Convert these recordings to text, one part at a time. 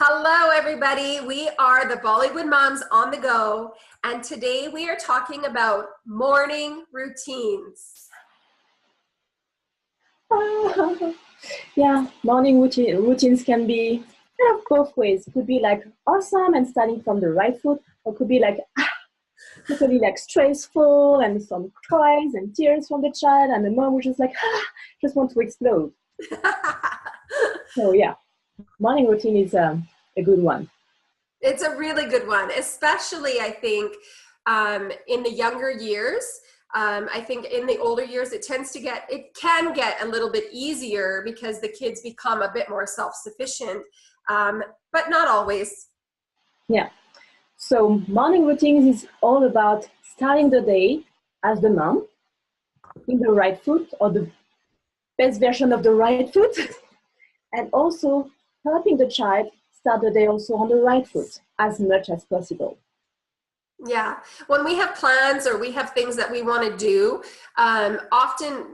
Hello, everybody. We are the Bollywood Moms on the Go, and today we are talking about morning routines. Yeah, morning routines can be kind of both ways. Could be like awesome and starting from the right foot, or could be like totally like stressful and some cries and tears from the child, and the mom would just like just want to explode. So yeah, morning routine is a good one. It's a really good one, especially I think in the younger years. I think in the older years, it can get a little bit easier because the kids become a bit more self-sufficient, but not always. Yeah. So morning routines is all about starting the day as the mom in the right foot or the best version of the right foot, and also helping the child start the day also on the right foot as much as possible. Yeah. When we have plans or we have things that we want to do, often,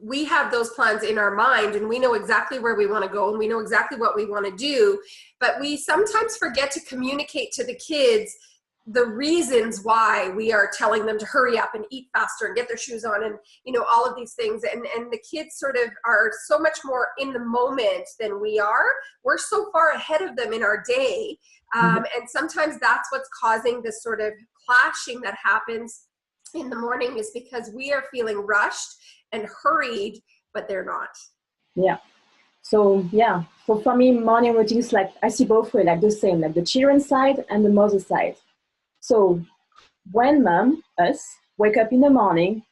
we have those plans in our mind and we know exactly where we want to go and we know exactly what we want to do, but we sometimes forget to communicate to the kids the reasons why we are telling them to hurry up and eat faster and get their shoes on and, all of these things. And the kids sort of are so much more in the moment than we are. We're so far ahead of them in our day. And sometimes that's what's causing this sort of clashing that happens in the morning, is because we are feeling rushed and hurried, but they're not. Yeah. So yeah, for me, morning routines, like I see both ways, like the same, like the children side and the mother side. So when us, wake up in the morning,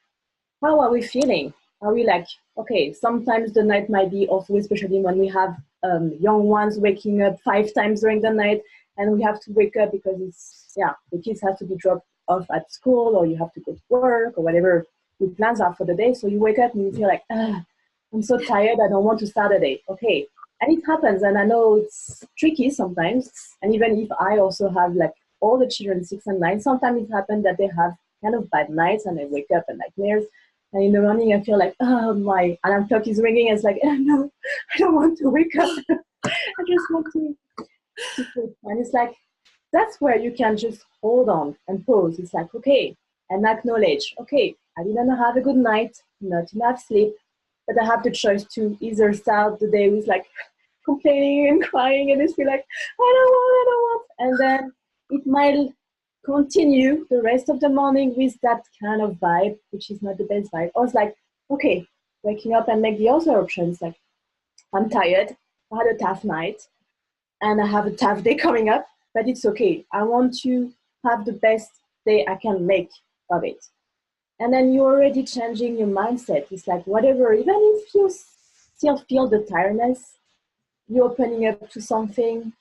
how are we feeling? Are we like, okay, sometimes the night might be awful, especially when we have young ones waking up 5 times during the night and we have to wake up because the kids have to be dropped off at school or you have to go to work or whatever your plans are for the day. So you wake up and you feel like, I'm so tired, I don't want to start the day. Okay, and it happens, and I know it's tricky sometimes. And even if I also have like all the children 6 and 9, sometimes it happens that they have kind of bad nights and they wake up and nightmares. And in the morning I feel like, oh, my alarm clock is ringing. It's like, no, I don't want to wake up. I just want to sleep. And it's like, that's where you can just hold on and pause. It's like, okay, and acknowledge, okay, I didn't have a good night, not enough sleep, but I have the choice to either start the day with like complaining and crying and just be like, I don't want. And then it might continue the rest of the morning with that kind of vibe, which is not the best vibe. Or it's like, okay, waking up and make the other options. Like, I'm tired, I had a tough night, and I have a tough day coming up, but it's okay. I want to have the best day I can make of it. And then you're already changing your mindset. It's like, whatever, even if you still feel the tiredness, you're opening up to something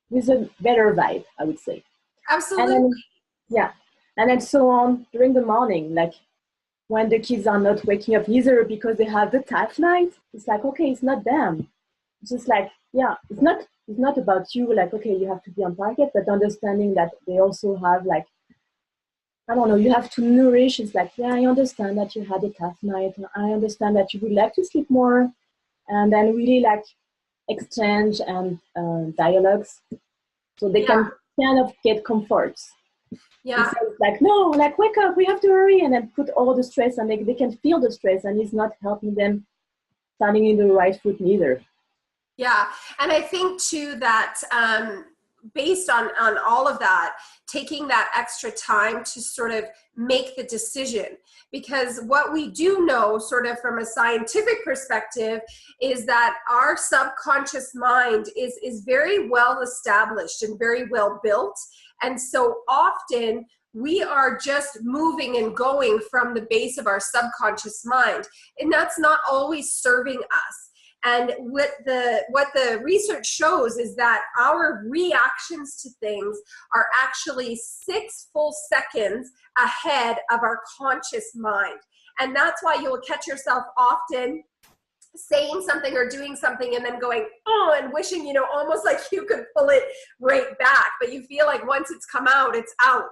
with a better vibe, I would say. Absolutely. And then, yeah. And then so on during the morning, like when the kids are not waking up either because they have the tough night, it's like, okay, it's not them. It's just like, yeah, it's not about you, like, okay, you have to be on target, but understanding that they also have like, I don't know, you have to nourish. It's like, yeah, I understand that you had a tough night. I understand that you would like to sleep more. And then really like exchange and dialogues so they can kind of get comfort. Yeah. It's like, no, like, wake up, we have to hurry, and then put all the stress, and they can feel the stress, and it's not helping them starting in the right foot neither. Yeah. And I think too that based on all of that, taking that extra time to sort of make the decision, because what we do know sort of from a scientific perspective is that our subconscious mind is very well established and very well built. And so often we are just moving and going from the base of our subconscious mind, and that's not always serving us. And what the research shows is that our reactions to things are actually 6 full seconds ahead of our conscious mind. And that's why you'll catch yourself often saying something or doing something and then going, oh, and wishing, almost like you could pull it right back. But you feel like once it's come out, it's out,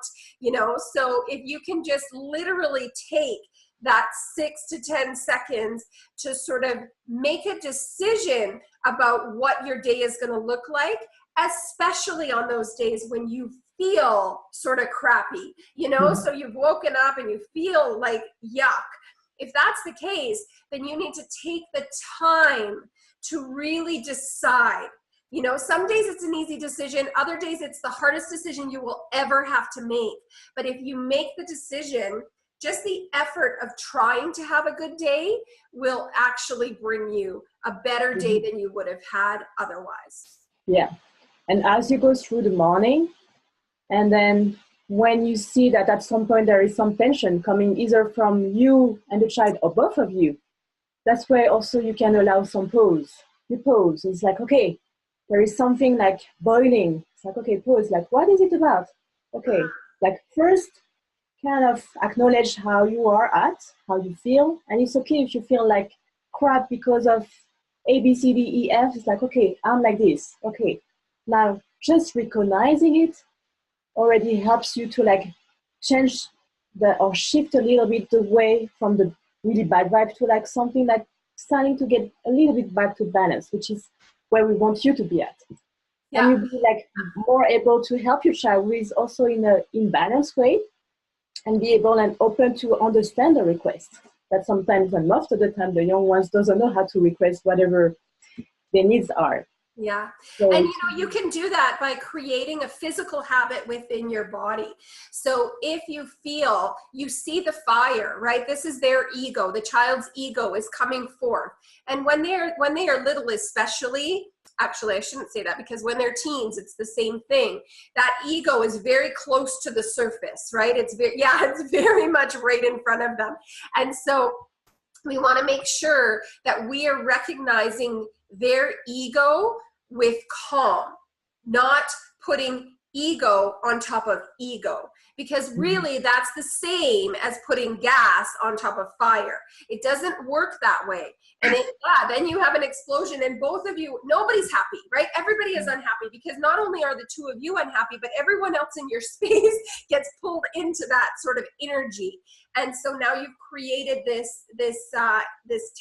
So if you can just literally take that 6 to 10 seconds to sort of make a decision about what your day is going to look like, especially on those days when you feel sort of crappy, you know, so you've woken up and you feel like yuck. If that's the case, then you need to take the time to really decide. You know, some days it's an easy decision, other days it's the hardest decision you will ever have to make. But if you make the decision, just the effort of trying to have a good day will actually bring you a better day than you would have had otherwise. Yeah. And as you go through the morning, and then when you see that at some point there is some tension coming either from you and the child or both of you, that's where also you can allow some pause. You pause. It's like, okay, there is something like boiling. It's like, okay, pause. Like, what is it about? Okay, like first, kind of acknowledge how you are at, how you feel. And it's okay if you feel like crap because of A, B, C, D, E, F. It's like, okay, I'm like this. Okay, now just recognizing it already helps you to like change or shift a little bit the way from the really bad vibe to like something like starting to get a little bit back to balance, which is where we want you to be at. Yeah. And you'll be like more able to help your child who is also in an imbalanced way and be able and open to understand the request. That sometimes and most of the time the young ones doesn't know how to request whatever their needs are. Yeah. So, and you know, you can do that by creating a physical habit within your body. So if you feel, you see the fire, right? This is their ego. The child's ego is coming forth. And when they are little, especially, actually, I shouldn't say that because when they're teens, it's the same thing. That ego is very close to the surface, right? It's very much right in front of them. And so we want to make sure that we are recognizing their ego with calm, not putting ego on top of ego, because really that's the same as putting gas on top of fire. It doesn't work that way. And then you have an explosion and both of you, nobody's happy, right? Everybody is unhappy because not only are the two of you unhappy, but everyone else in your space gets pulled into that sort of energy. And so now you've created this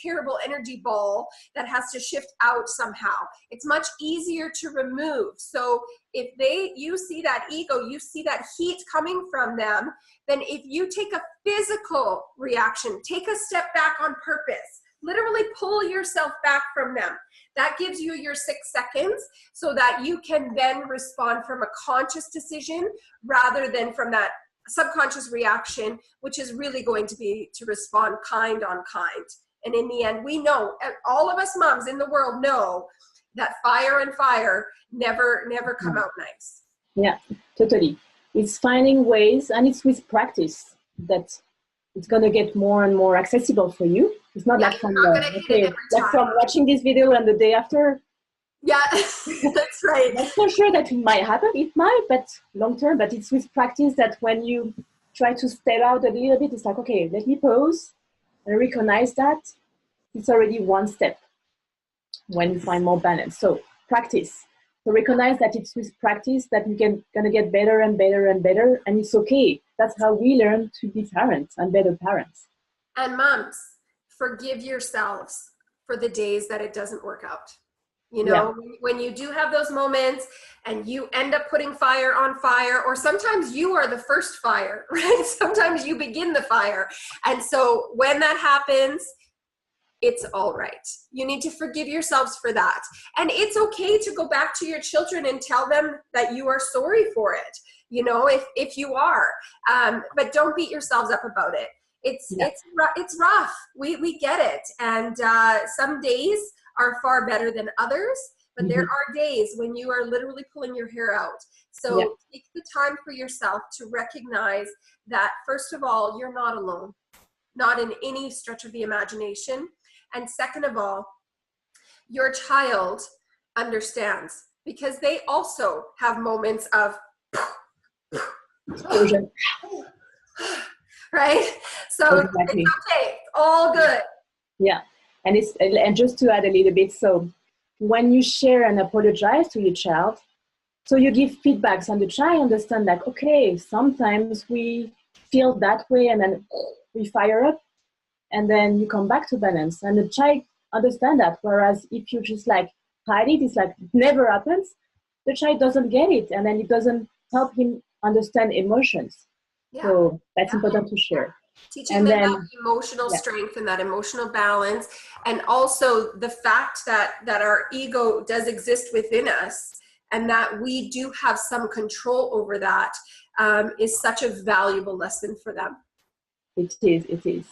terrible energy ball that has to shift out somehow. It's much easier to remove. So if you see that ego, you see that heat coming from them, then if you take a physical reaction, take a step back on purpose, literally pull yourself back from them. That gives you your 6 seconds so that you can then respond from a conscious decision rather than from that subconscious reaction, which is really going to be to respond kind on kind. And in the end, we know, all of us moms in the world know that fire and fire never come out nice. Yeah, totally. It's finding ways, and it's with practice that it's going to get more and more accessible for you. It's not like from watching this video and the day after. Yeah, that's right. That's for sure that it might happen. It might, but long term. But it's with practice that when you try to step out a little bit, it's like, okay, let me pause and recognize that it's already one step when you find more balance. So practice. So recognize that it's with practice that you can gonna get better and better and better, and it's okay. That's how we learn to be parents and better parents. And moms, forgive yourselves for the days that it doesn't work out. You know, when you do have those moments and you end up putting fire on fire, or sometimes you are the first fire, right? Sometimes you begin the fire. And so when that happens, it's all right. You need to forgive yourselves for that. And it's okay to go back to your children and tell them that you are sorry for it, you know, if you are. But don't beat yourselves up about it. It's rough. We get it. And some days are far better than others, but there are days when you are literally pulling your hair out. So take the time for yourself to recognize that, first of all, you're not alone, not in any stretch of the imagination. And second of all, your child understands because they also have moments of right? So exactly. It's okay, all good. Yeah. And just to add a little bit, so when you share and apologize to your child, so you give feedbacks and the child understand like, okay, sometimes we feel that way and then we fire up. and then you come back to balance. And the child understand that. Whereas if you just like hide it, it's like it never happens. The child doesn't get it, and then it doesn't help him understand emotions. Yeah. So that's important to share. Teaching and them then, that emotional strength and that emotional balance, and also the fact that our ego does exist within us, and that we do have some control over that, is such a valuable lesson for them. It is.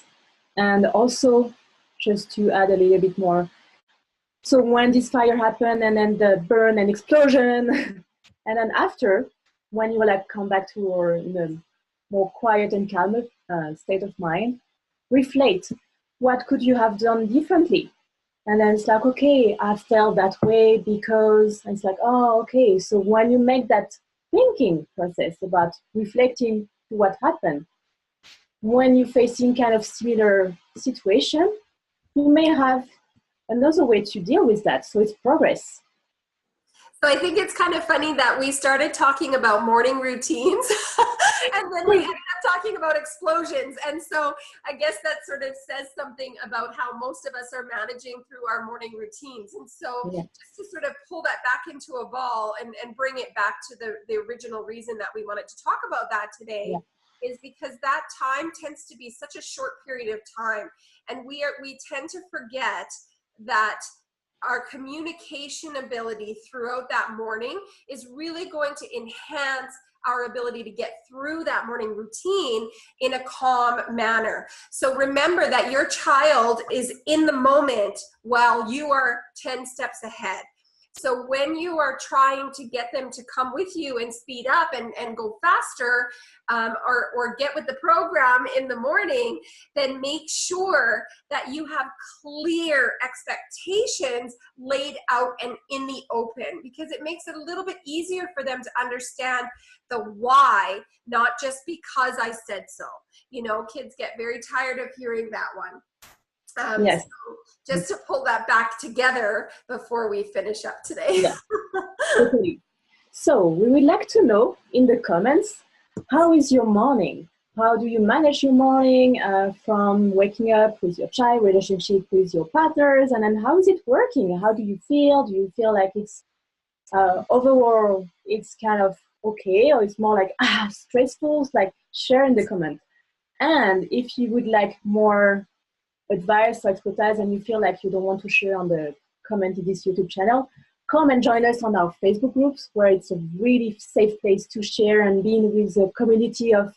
And also, just to add a little bit more, so when this fire happened and then the burn and explosion, and then after, when you like come back to your a more quiet and calm state of mind, reflect, what could you have done differently? And then it's like, okay, I felt that way because, and it's like, oh, okay. So when you make that thinking process about reflecting to what happened, when you're facing kind of similar situation, you may have another way to deal with that. So it's progress. So I think it's kind of funny that we started talking about morning routines and then we ended up talking about explosions. And so I guess that sort of says something about how most of us are managing through our morning routines. And so just to sort of pull that back into a ball and bring it back to the original reason that we wanted to talk about that today, is because that time tends to be such a short period of time. And we tend to forget that our communication ability throughout that morning is really going to enhance our ability to get through that morning routine in a calm manner. So remember that your child is in the moment while you are 10 steps ahead. So when you are trying to get them to come with you and speed up and go faster, or get with the program in the morning, then make sure that you have clear expectations laid out and in the open, because it makes it a little bit easier for them to understand the why, not just because I said so. You know, kids get very tired of hearing that one. So just to pull that back together before we finish up today. Totally. So we would like to know in the comments, how is your morning? How do you manage your morning, from waking up with your child, relationship with your partners, and then how is it working? How do you feel? Do you feel like it's overall it's kind of okay, or it's more like stressful? It's like share in the comment. And if you would like more advice or expertise and you feel like you don't want to share on the comment in this YouTube channel, come and join us on our Facebook groups, where it's a really safe place to share and being with a community of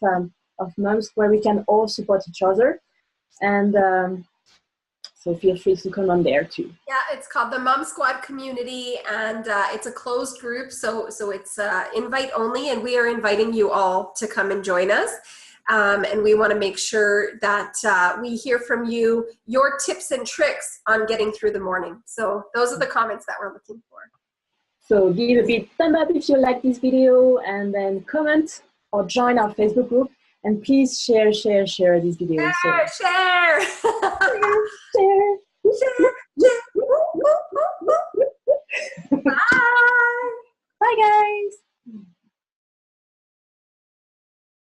moms where we can all support each other. And so feel free to come on there too. Yeah, it's called the Mom Squad Community, and it's a closed group, so it's invite only, and we are inviting you all to come and join us. And we want to make sure that we hear from you, your tips and tricks on getting through the morning. So those are the comments that we're looking for. So give a big thumb up if you like this video, and then comment or join our Facebook group. And please share this video. Share! Share!